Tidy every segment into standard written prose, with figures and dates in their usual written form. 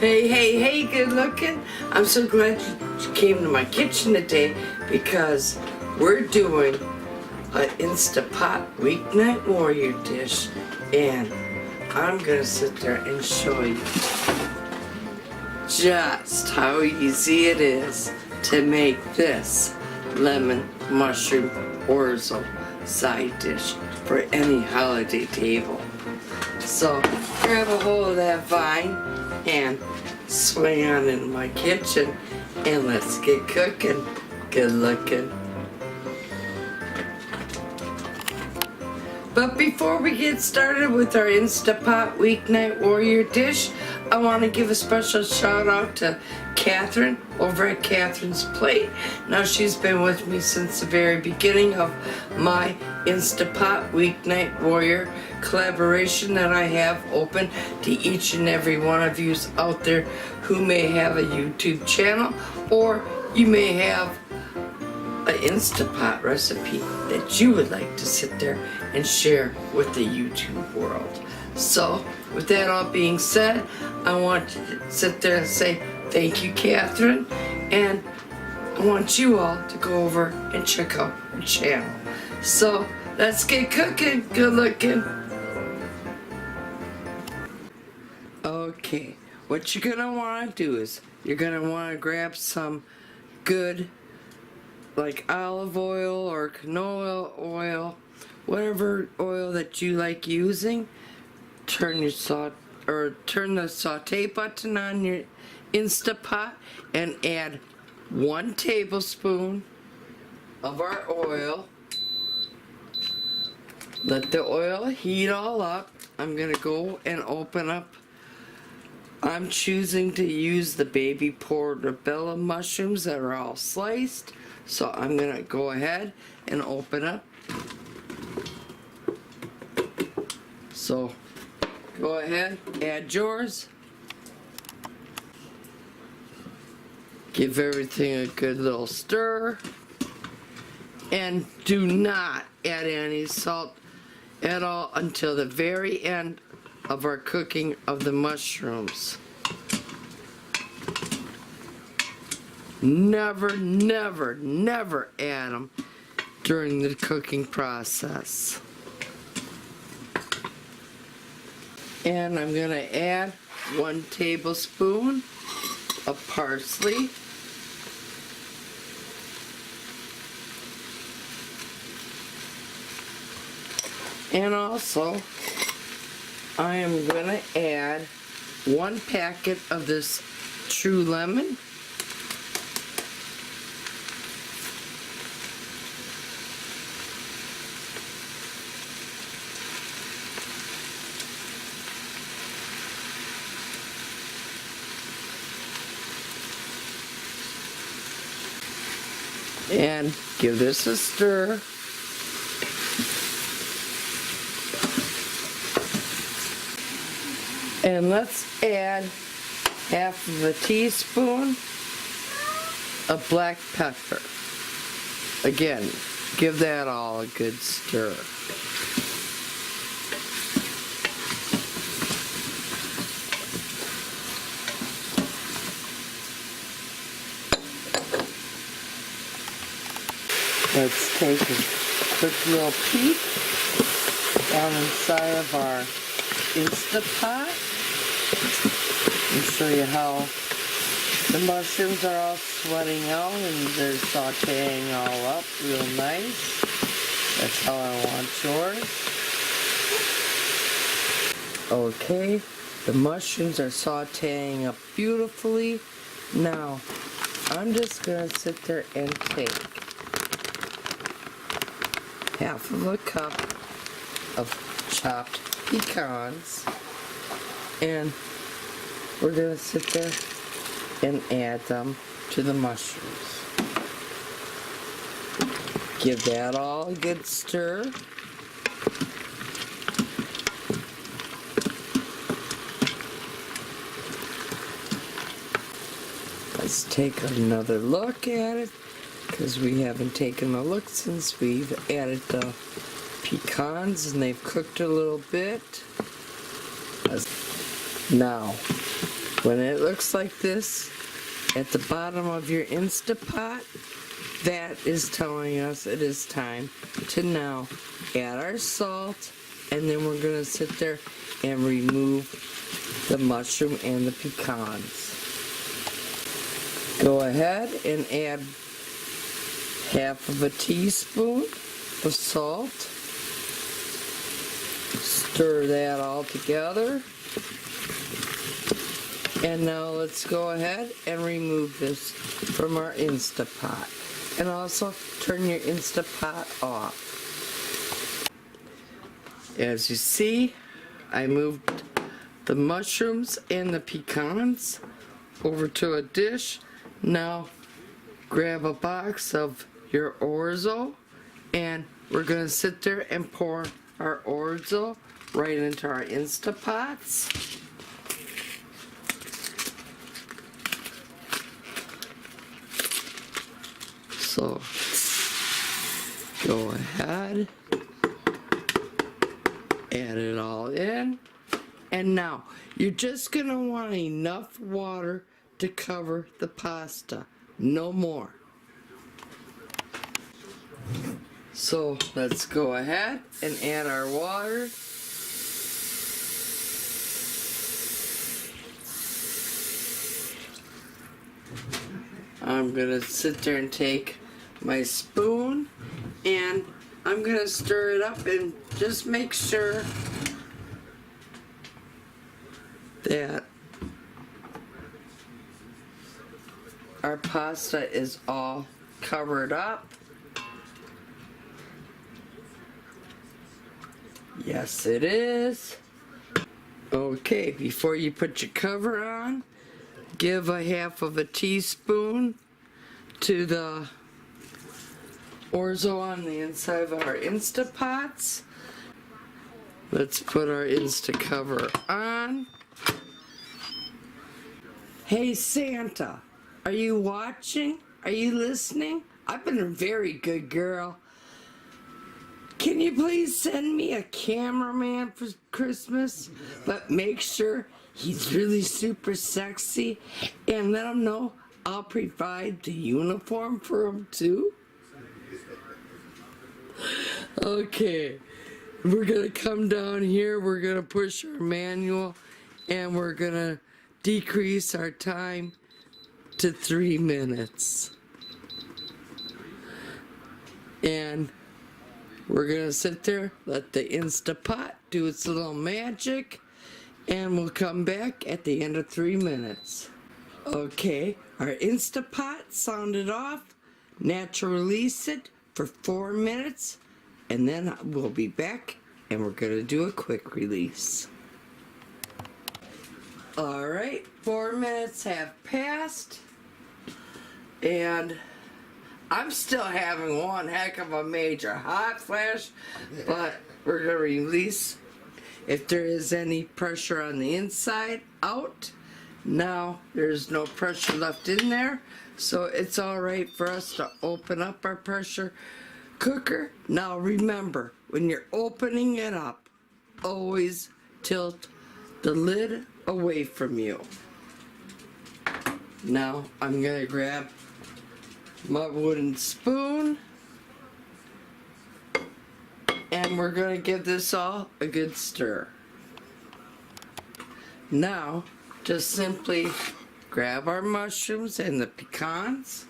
Hey, hey, hey, good looking. I'm so glad you came to my kitchen today because we're doing an Instapot weeknight warrior dish, and I'm gonna sit there and show you just how easy it is to make this lemon mushroom orzo side dish for any holiday table. So grab a hold of that vine and swing on into my kitchen and let's get cooking. Good looking. But before we get started with our Instapot weeknight warrior dish, I want to give a special shout out to Catherine over at Catherine's Plate. Now, she's been with me since the very beginning of my Instapot weeknight warrior collaboration that I have open to each and every one of you out there who may have a YouTube channel, or you may have an Instapot recipe that you would like to sit there and share with the YouTube world. So with that all being said, I want to sit there and say thank you, Catherine, and I want you all to go over and check out her channel. So let's get cooking. Good looking. Okay, what you're gonna want to do is you're gonna want to grab some good like olive oil or canola oil, whatever oil that you like using. Turn the saute button on your Instapot and add 1 tablespoon of our oil. Let the oil heat all up. I'm gonna go and open up. I'm choosing to use the baby portobello mushrooms that are all sliced. So I'm gonna go ahead and open up. So go ahead, add yours. Give everything a good little stir. And do not add any salt at all until the very end of our cooking of the mushrooms. Never, never, never add them during the cooking process. And I'm going to add 1 tablespoon of parsley. And also, I am going to add 1 packet of this true lemon. And give this a stir. And let's add 1/2 teaspoon of black pepper. Again, give that all a good stir. Let's take a quick little peek down inside of our Instapot and show you how the mushrooms are all sweating out and they're sauteing all up real nice. That's how I want yours. Okay, the mushrooms are sauteing up beautifully. Now, I'm just going to sit there and take 1/2 cup of chopped pecans, and we're going to sit there and add them to the mushrooms. Give that all a good stir. Let's take another look at it, because we haven't taken a look since we've added the pecans and they've cooked a little bit. Now, When it looks like this at the bottom of your Instapot, that is telling us it is time to now add our salt, and then we're going to sit there and remove the mushroom and the pecans. Go ahead and add half of a teaspoon of salt. Stir that all together. And now let's go ahead and remove this from our Instapot. And also turn your Instapot off. As you see, I moved the mushrooms and the pecans over to a dish. Now grab a box of your Orzo, and we're going to sit there and pour our Orzo right into our Instapots. So go ahead, add it all in, and now you're just going to want enough water to cover the pasta, no more. So let's go ahead and add our water. I'm gonna sit there and take my spoon, and I'm gonna stir it up and just make sure that our pasta is all covered up. Yes, it is. Okay, before you put your cover on, give a half of a teaspoon to the Orzo on the inside of our Instapots. Let's put our Insta cover on. Hey Santa, are you watching? Are you listening? I've been a very good girl. Can you please send me a cameraman for Christmas? But make sure he's really super sexy, and let him know I'll provide the uniform for him too. Okay, we're gonna come down here, we're gonna push our manual, and we're gonna decrease our time to 3 minutes. And we're gonna sit there, let the Instapot do its little magic, and we'll come back at the end of 3 minutes. Okay, our Instapot sounded off. Natural release it for 4 minutes, and then we'll be back and we're gonna do a quick release. Alright, 4 minutes have passed, and I'm still having one heck of a major hot flash, but we're going to release if there is any pressure on the inside out. Now there's no pressure left in there, so it's alright for us to open up our pressure cooker. Now remember, when you're opening it up, always tilt the lid away from you. Now I'm going to grab my wooden spoon, and we're going to give this all a good stir. Now just simply grab our mushrooms and the pecans,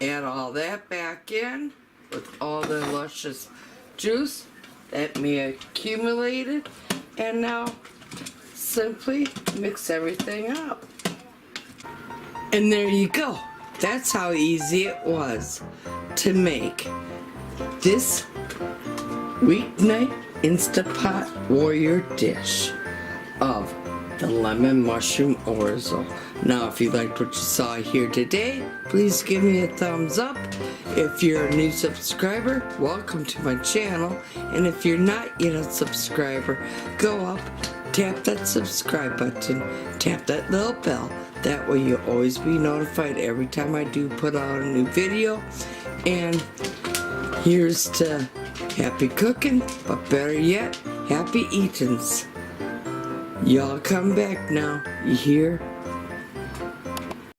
add all that back in with all the luscious juice that may accumulated, and now simply mix everything up. And there you go. That's how easy it was to make this weeknight Instapot warrior dish of the lemon mushroom Orzo. Now, if you liked what you saw here today, please give me a thumbs up. If you're a new subscriber, welcome to my channel. And if you're not yet a subscriber, go up, tap that subscribe button, tap that little bell. That way you'll always be notified every time I do put out a new video. And here's to happy cooking, but better yet, happy eatings. Y'all come back now, you hear?